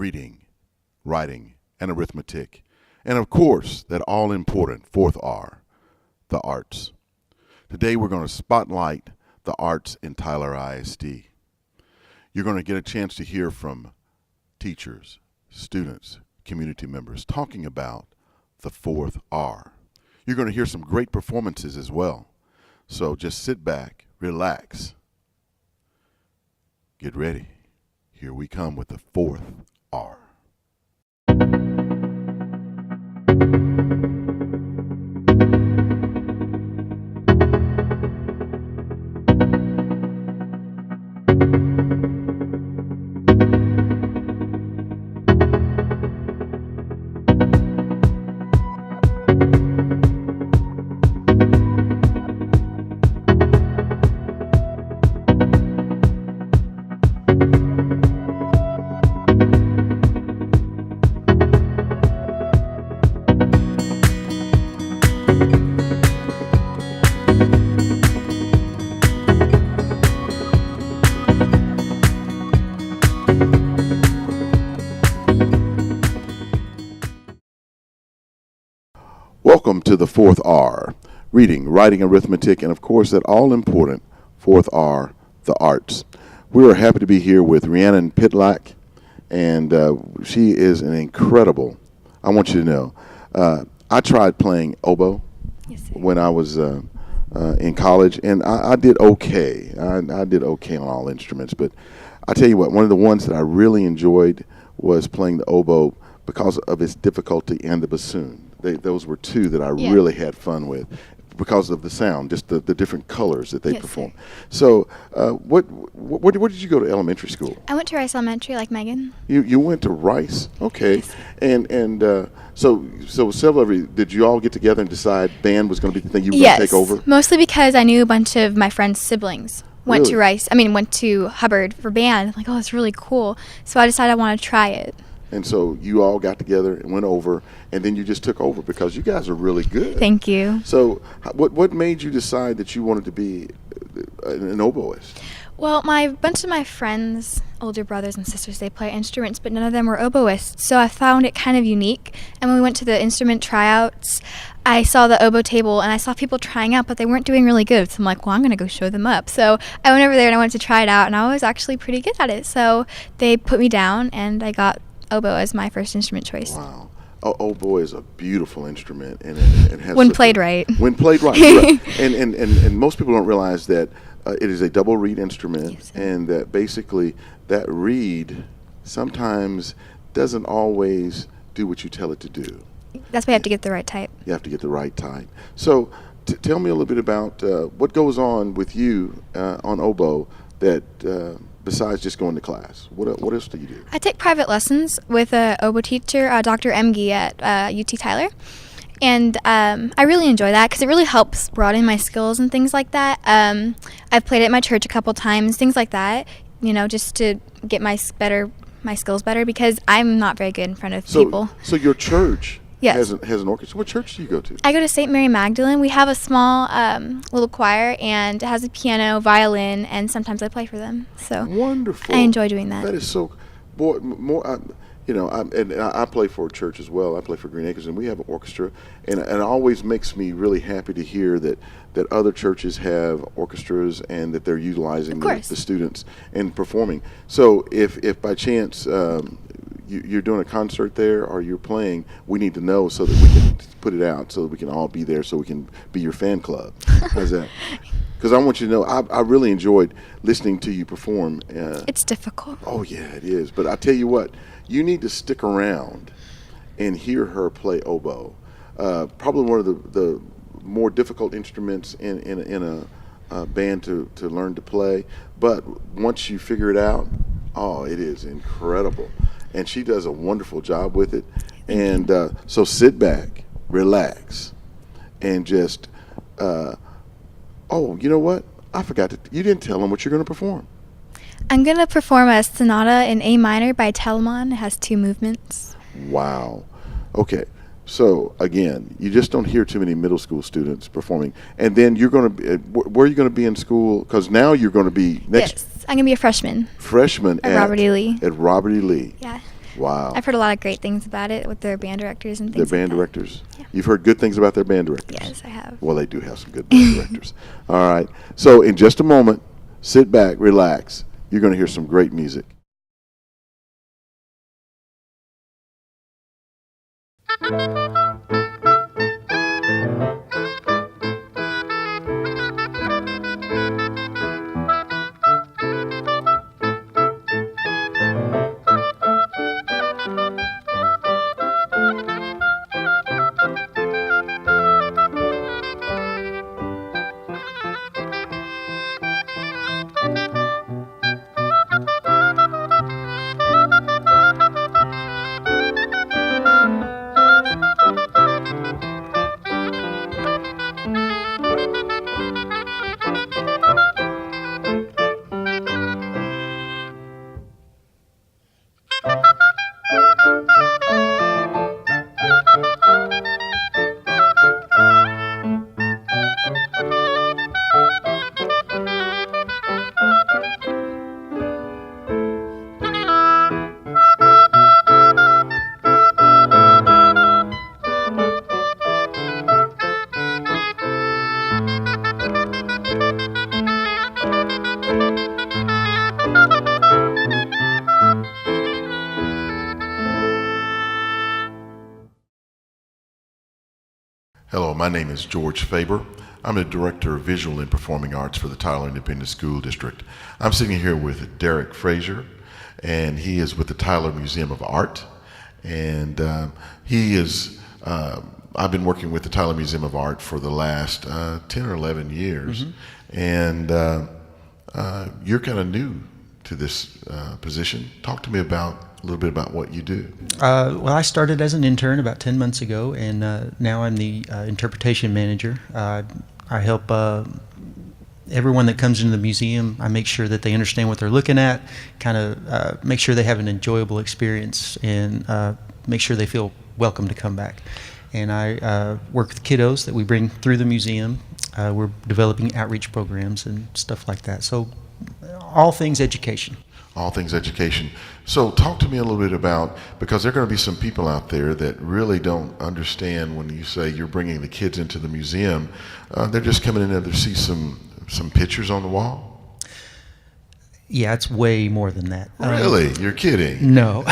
reading, writing, and arithmetic. And of course, that all-important fourth R, the arts. Today we're going to spotlight the arts in Tyler ISD. You're going to get a chance to hear from teachers, students, community members talking about the fourth R. You're going to hear some great performances as well. So just sit back, relax, get ready. Here we come with the fourth R. Welcome to the fourth R, reading, writing, arithmetic, and of course that all-important fourth R, the arts. We are happy to be here with Rhiannon Pytlak, and she is an incredible, I want you to know, I tried playing oboe when I was in college, and I did okay. I did okay on all instruments, but I tell you what, one of the ones that I really enjoyed was playing the oboe because of its difficulty, and the bassoon. Those were two that I really had fun with because of the sound, just the different colors that they perform. So where did you go to elementary school? I went to Rice Elementary, like Megan. You went to Rice? Okay. Yes. And so several of you, did you all get together and decide band was going to be the thing you were going to take over? Yes, mostly because I knew a bunch of my friends' siblings went to went to Hubbard for band. I'm like, oh, it's really cool. So I decided I want to try it. And so you all got together and went over, and then you just took over because you guys are really good. Thank you. So what made you decide that you wanted to be an oboist? Well, bunch of my friends, older brothers and sisters, they play instruments, but none of them were oboists. So I found it kind of unique. And when we went to the instrument tryouts, I saw the oboe table, and I saw people trying out, but they weren't doing really good. So I'm like, well, I'm going to go show them up. So I went over there, and I wanted to try it out, and I was actually pretty good at it. So they put me down, and I got oboe as my first instrument choice. Wow. Oboe is a beautiful instrument, and it has when played right. When played right. Right. And most people don't realize that it is a double reed instrument, and that basically that reed sometimes doesn't always do what you tell it to do. That's why you have to get the right type. You have to get the right type. So tell me a little bit about what goes on with you on oboe that besides just going to class. What else do you do? I take private lessons with an oboe teacher, Dr. MG at UT Tyler. And I really enjoy that because it really helps broaden my skills and things like that. I've played at my church a couple times, things like that, just to get my skills better because I'm not very good in front of people. So your church has an orchestra. What church do you go to? I go to St. Mary Magdalene. We have a small little choir, and it has a piano, violin, and sometimes I play for them. So wonderful. I enjoy doing that. That is so, I play for a church as well. I play for Green Acres, and we have an orchestra, and it always makes me really happy to hear that other churches have orchestras and that they're utilizing the students and performing. So if by chance you're doing a concert there or you're playing, we need to know so that we can put it out so that we can all be there so we can be your fan club. How's that? Because I want you to know, I really enjoyed listening to you perform. It's difficult. Oh, yeah, it is. But I tell you what, you need to stick around and hear her play oboe. Probably one of the more difficult instruments in a band to learn to play. But once you figure it out, it is incredible. And she does a wonderful job with it. And so sit back, relax, and just, you know what? I forgot you didn't tell them what you're going to perform. I'm going to perform a sonata in A minor by Telemann. It has 2 movements. Wow. Okay. So, again, you just don't hear too many middle school students performing. And then you're going to be, where are you going to be in school? Because now you're going to be next. Yes, I'm going to be a freshman. Freshman at Robert E. Lee. At Robert E. Lee. Yeah. Wow. I've heard a lot of great things about it with their band directors and Their things like band that. directors? Yeah. You've heard good things about their band directors? Yes, I have. Well, they do have some good band directors. All right. So in just a moment, sit back, relax. You're going to hear some great music. Hello, my name is George Faber. I'm the Director of Visual and Performing Arts for the Tyler Independent School District. I'm sitting here with Derek Frazier, and he is with the Tyler Museum of Art. And I've been working with the Tyler Museum of Art for the last 10 or 11 years. And you're kind of new to this position. Talk to me a little bit about what you do. Well, I started as an intern about 10 months ago, and now I'm the interpretation manager. I help everyone that comes into the museum. I make sure that they understand what they're looking at, kind of make sure they have an enjoyable experience, and make sure they feel welcome to come back. And I work with kiddos that we bring through the museum. We're developing outreach programs and stuff like that. So all things education. All things education. So talk to me a little bit about, because there are going to be some people out there that really don't understand when you say you're bringing the kids into the museum. They're just coming in there to see some pictures on the wall? Yeah, it's way more than that. Really? You're kidding? No.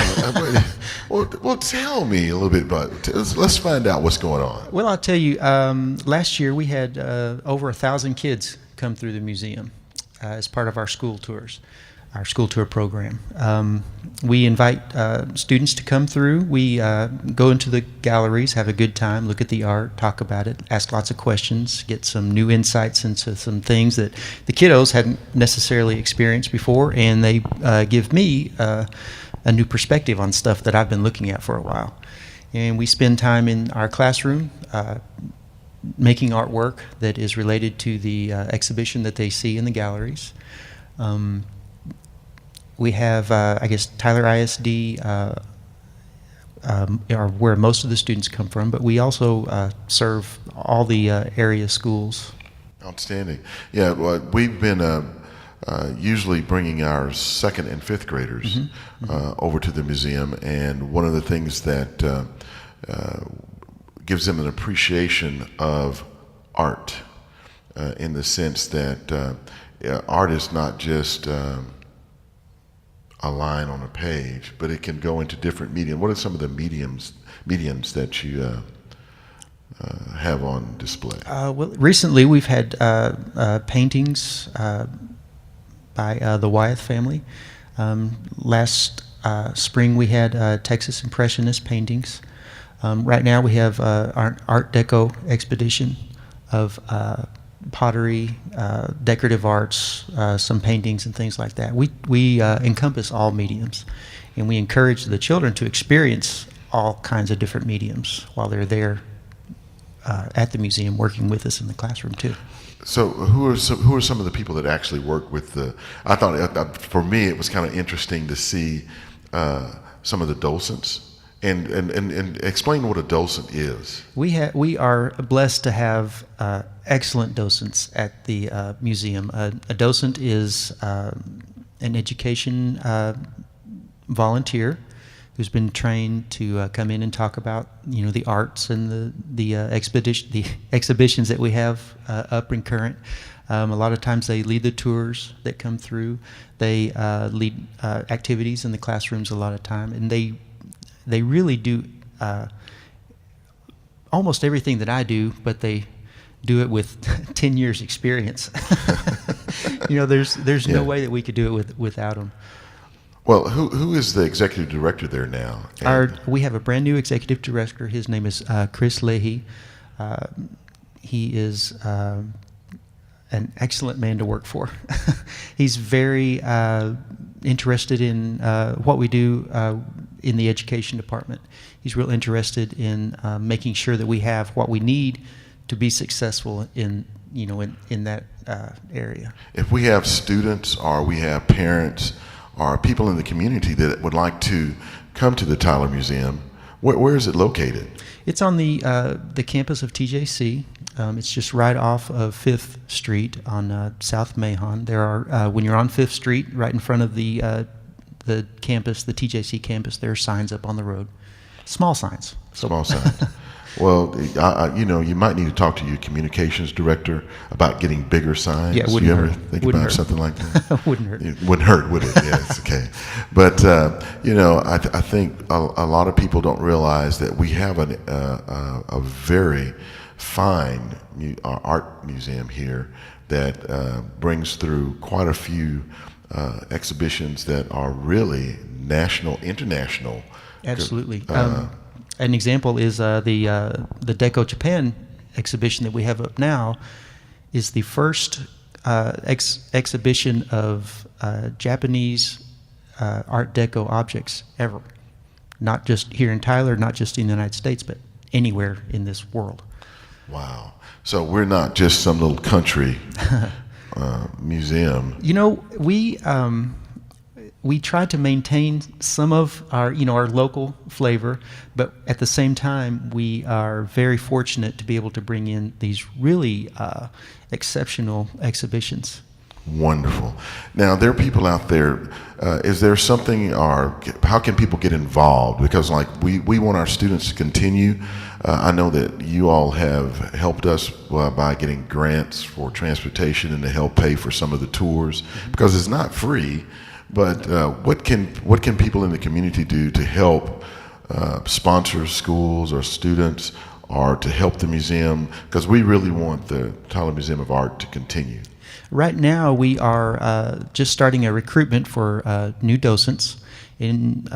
Well, tell me a little bit about it. Let's find out what's going on. Well, I'll tell you, last year we had over 1,000 kids come through the museum as part of our school tours. Our school tour program. We invite students to come through. We go into the galleries, have a good time, look at the art, talk about it, ask lots of questions, get some new insights into some things that the kiddos hadn't necessarily experienced before, and they give me a new perspective on stuff that I've been looking at for a while. And we spend time in our classroom making artwork that is related to the exhibition that they see in the galleries. We have, I guess, Tyler ISD are where most of the students come from, but we also serve all the area schools. Outstanding. Yeah, well, we've been usually bringing our second and fifth graders over to the museum, and one of the things that gives them an appreciation of art in the sense that art is not just a line on a page, but it can go into different mediums. What are some of the mediums that you have on display? Well, recently we've had paintings by the Wyeth family. Last spring we had Texas Impressionist paintings. Right now we have our Art Deco expedition of pottery, decorative arts, some paintings and things like that. We encompass all mediums, and we encourage the children to experience all kinds of different mediums while they're there at the museum working with us in the classroom too. So who are some of the people that actually work with the? I thought for me it was kind of interesting to see some of the docents. And explain what a docent is. We are blessed to have excellent docents at the museum. A docent is an education volunteer who's been trained to come in and talk about the arts and the exhibitions that we have up and current. A lot of times they lead the tours that come through. They lead activities in the classrooms a lot of time, and they really do almost everything that I do, but they do it with 10 years experience. There's no way that we could do it without them. Well, who is the executive director there now? We have a brand new executive director. His name is Chris Leahy. He is an excellent man to work for. He's very interested in what we do in the education department. He's real interested in making sure that we have what we need to be successful in that area. If we have students or we have parents or people in the community that would like to come to the Tyler Museum, where is it located? It's on the campus of TJC. It's just right off of 5th Street on South Mahon. There are when you're on 5th Street, right in front of the campus, the TJC campus, there are signs up on the road. Small signs. Small signs. Well, you might need to talk to your communications director about getting bigger signs. Yeah, Do you ever think about something like that? Wouldn't hurt. It wouldn't hurt, would it? Yes, okay. But, I think a lot of people don't realize that we have a very fine art museum here that brings through quite a few exhibitions that are really national, international. Absolutely. An example is the Deco Japan exhibition that we have up now is the first exhibition of Japanese Art Deco objects ever. Not just here in Tyler, not just in the United States, but anywhere in this world. Wow. So we're not just some little country museum. We try to maintain some of our local flavor, but at the same time, we are very fortunate to be able to bring in these really exceptional exhibitions. Wonderful. Now, there are people out there. Is there something, or how can people get involved? Because, we want our students to continue. I know that you all have helped us by getting grants for transportation and to help pay for some of the tours, because it's not free. But what can people in the community do to help sponsor schools or students, or to help the museum? Because we really want the Tyler Museum of Art to continue. Right now, we are just starting a recruitment for new docents. You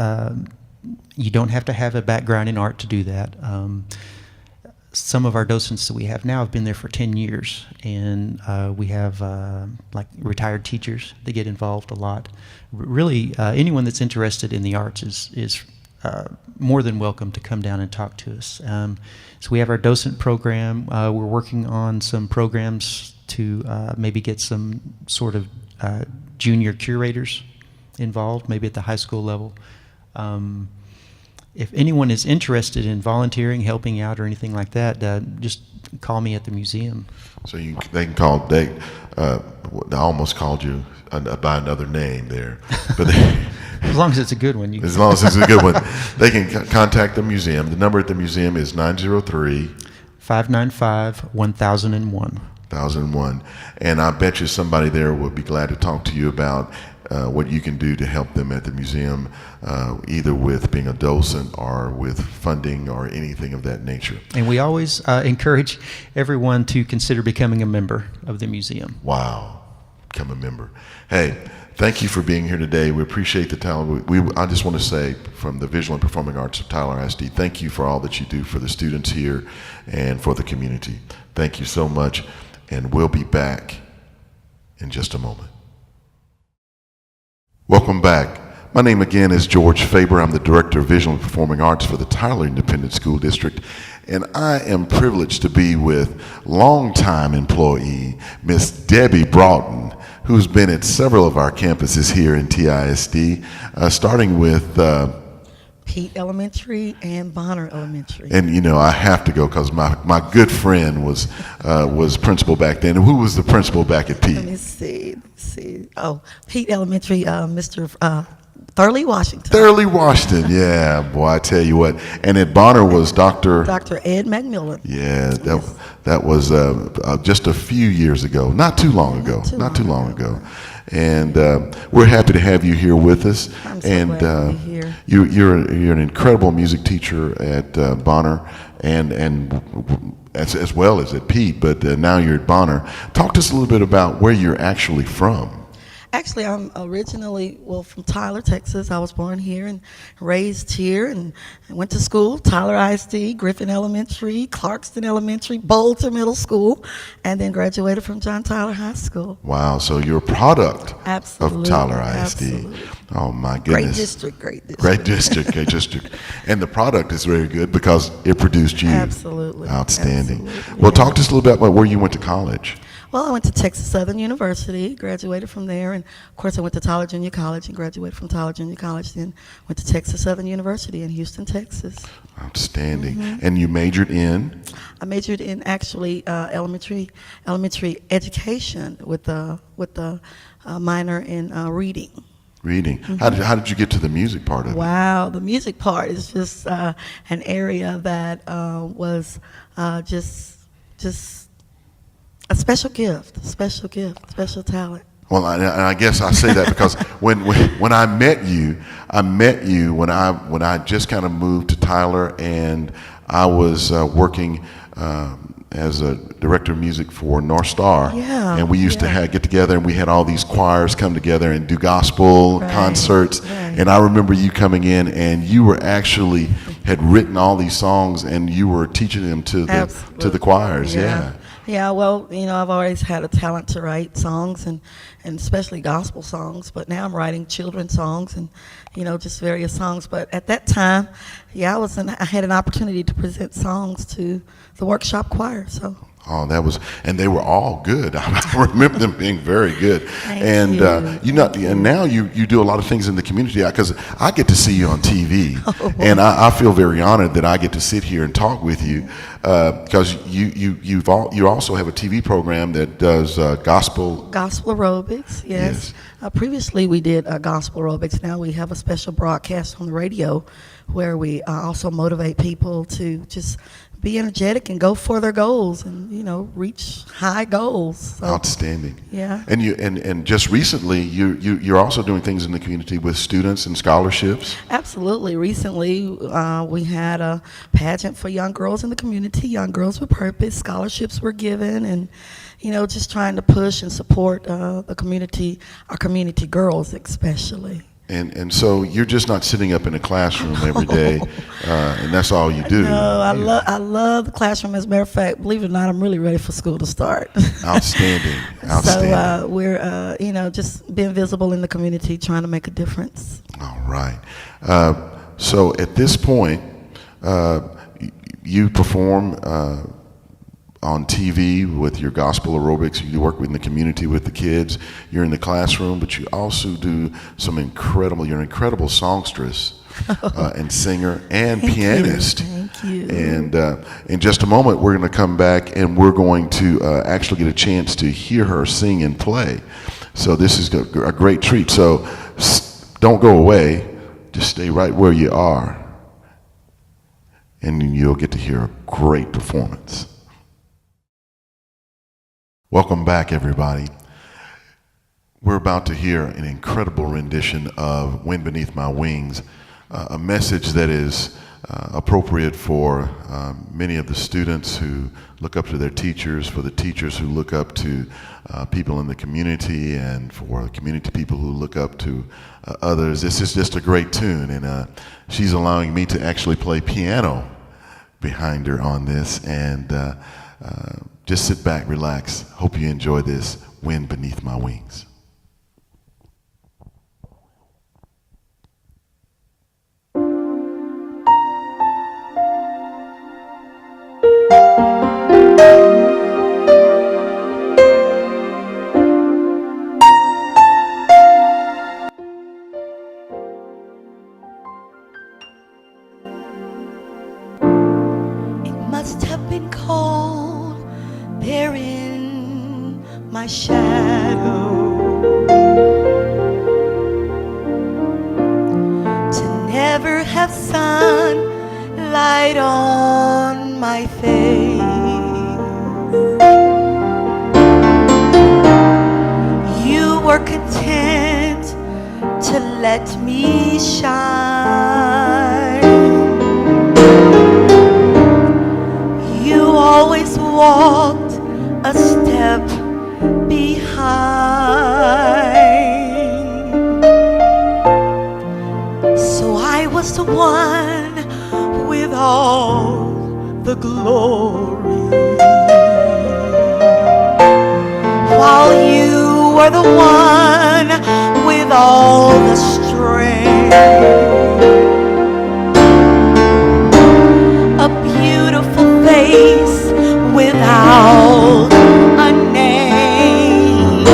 don't have to have a background in art to do that. Some of our docents that we have now have been there for 10 years, and we have retired teachers that get involved a lot. Really, anyone that's interested in the arts is more than welcome to come down and talk to us. So we have our docent program. We're working on some programs to maybe get some sort of junior curators involved, maybe at the high school level. If anyone is interested in volunteering, helping out, or anything like that, just call me at the museum. So they can call. I almost called you by another name there, but as long as it's a good one. As long as it's a good one, they can contact the museum. The number at the museum is 903-595-1001. 1001, and I bet you somebody there would be glad to talk to you about what you can do to help them at the museum, either with being a docent or with funding or anything of that nature. And we always encourage everyone to consider becoming a member of the museum. Wow, become a member. Hey, thank you for being here today. We appreciate the talent. I just want to say, from the Visual and Performing Arts of Tyler ISD, thank you for all that you do for the students here and for the community. Thank you so much, and we'll be back in just a moment. Welcome back. My name again is George Faber. I'm the Director of Visual and Performing Arts for the Tyler Independent School District, and I am privileged to be with longtime employee, Miss Debbie Broughton, who's been at several of our campuses here in TISD, starting with Pete Elementary and Bonner Elementary. And I have to go because my good friend was principal back then. Who was the principal back at Pete? Let me see. Oh, Pete Elementary, Mr. Thurley, Washington. Thurley, Washington. Yeah, boy, I tell you what. And at Bonner was Dr. Ed McMillan. Yeah, that was just a few years ago, not too long ago. And we're happy to have you here with us. I'm so glad to be here. You're an incredible music teacher at Bonner, and as well as at Pete. But now you're at Bonner. Talk to us a little bit about where you're actually from. Actually, I'm originally, from Tyler, Texas. I was born here and raised here, and I went to school, Tyler ISD, Griffin Elementary, Clarkston Elementary, Bolton Middle School, and then graduated from John Tyler High School. Wow, so you're a product Absolutely, of Tyler ISD. absolutely. Oh, my goodness. Great district. Great district. And the product is very good because it produced you. Absolutely. Outstanding. Absolutely, Well, yeah. talk to us a little bit about where you went to college. Well, I went to Texas Southern University, graduated from there, and of course I went to Tyler Junior College and graduated from Tyler Junior College, then went to Texas Southern University in Houston, Texas. Outstanding. And you majored in? I majored in actually elementary education with a minor in reading. Reading. How did you get to the music part of it? Wow, the music part is just an area that was just a special gift, special talent. Well, I guess I say that because when I met you when I just kind of moved to Tyler, and I was working as a director of music for North Star. Yeah, and we used to get together, and we had all these choirs come together and do gospel concerts. Right. And I remember you coming in, and you were actually had written all these songs, and you were teaching them to the choirs. Yeah. Yeah, well, I've always had a talent to write songs and especially gospel songs, but now I'm writing children's songs and, just various songs. But at that time, I had an opportunity to present songs to the workshop choir, so. Oh, and they were all good. I remember them being very good. Thank you. And now you do a lot of things in the community, because I get to see you on TV, and I feel very honored that I get to sit here and talk with you, because you also have a TV program that does gospel aerobics. Yes. Previously we did gospel aerobics. Now we have a special broadcast on the radio where we also motivate people to just be energetic and go for their goals and reach high goals. So, outstanding. Yeah. And just recently you're also doing things in the community with students and scholarships. Absolutely. Recently we had a pageant for young girls in the community, Young Girls with Purpose. Scholarships were given, and just trying to push and support the community, our community girls especially. And so you're just not sitting up in a classroom every day, and that's all you do. No, I love the classroom. As a matter of fact, believe it or not, I'm really ready for school to start. Outstanding. So we're, just being visible in the community, trying to make a difference. All right. So at this point, you perform on TV with your gospel aerobics. You work in the community with the kids. You're in the classroom, but you also do you're an incredible songstress and singer and pianist. Thank you. And in just a moment, we're going to come back and we're going to actually get a chance to hear her sing and play. So this is a great treat. So don't go away. Just stay right where you are, and you'll get to hear a great performance. Welcome back, everybody. We're about to hear an incredible rendition of Wind Beneath My Wings, a message that is appropriate for many of the students who look up to their teachers, for the teachers who look up to people in the community, and for community people who look up to others. This is just a great tune, and she's allowing me to actually play piano behind her on this, and just sit back, relax. Hope you enjoy this Wind Beneath My Wings. It must have been cold there in my shadow. let me shine. You always walked a step behind, so I was the one with all the glory, while you were the one with all the strength. A beautiful face without a name,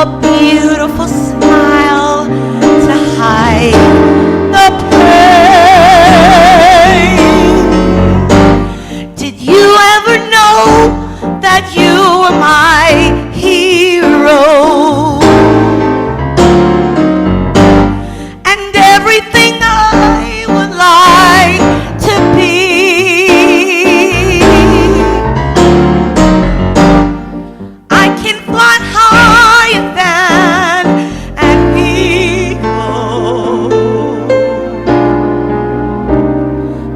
a beautiful smile to hide the pain. Did you ever know that you were my hero, and everything I would like to be? I can fly higher than an eagle,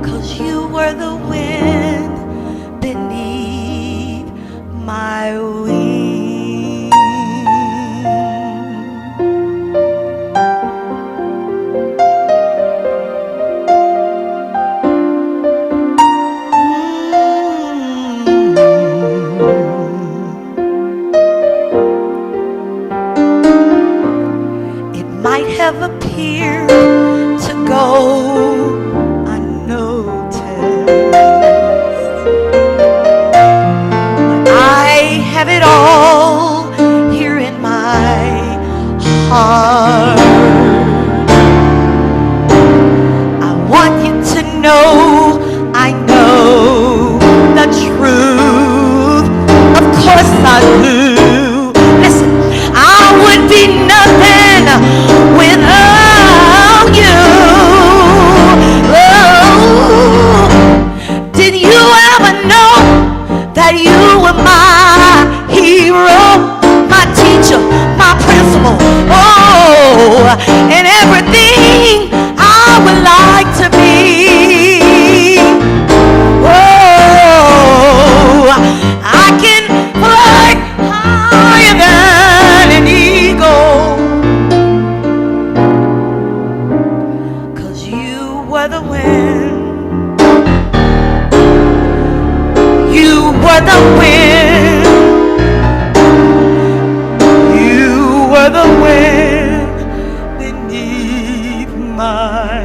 'cause you were the wind beneath my wings. It might have appeared to go unnoticed, but I have it all here in my heart. I want you to know I know the truth. Of course I do. Listen, I would be nothing without you. Oh, did you ever know that you were my hero, my teacher, my principal? Oh, and everything I would like to be. Oh, I can fly higher than an eagle, 'cause you were the wind. You were the wind. You were the wind beneath my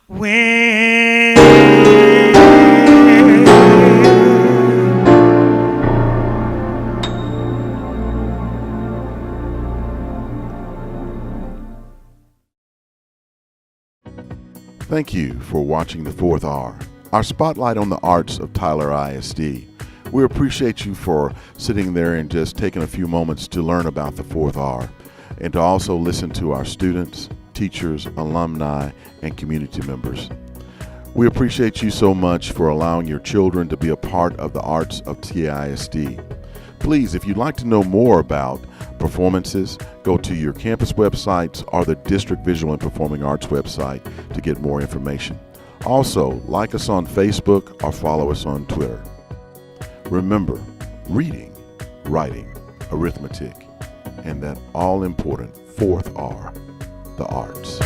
wings. Thank you for watching the Fourth R, our spotlight on the arts of Tyler ISD. We appreciate you for sitting there and just taking a few moments to learn about the Fourth R, and to also listen to our students, teachers, alumni, and community members. We appreciate you so much for allowing your children to be a part of the arts of TISD. Please, if you'd like to know more about performances, go to your campus websites or the District Visual and Performing Arts website to get more information. Also, like us on Facebook or follow us on Twitter. Remember, reading, writing, arithmetic, and that all-important fourth R, the arts.